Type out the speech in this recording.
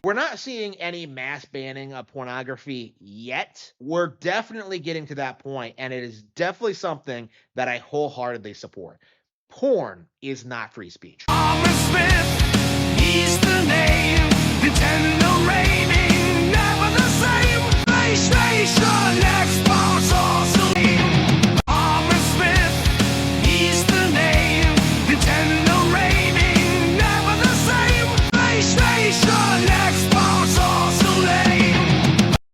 we're not seeing any mass banning of pornography yet. We're definitely getting to that point, and it is definitely something that I wholeheartedly support. Porn is not free speech. Thomas Smith, he's the name. Nintendo reigning, never the same. PlayStation, Xbox, awesome. Thomas Smith, he's the name. Nintendo reigning, never the same. PlayStation, Xbox.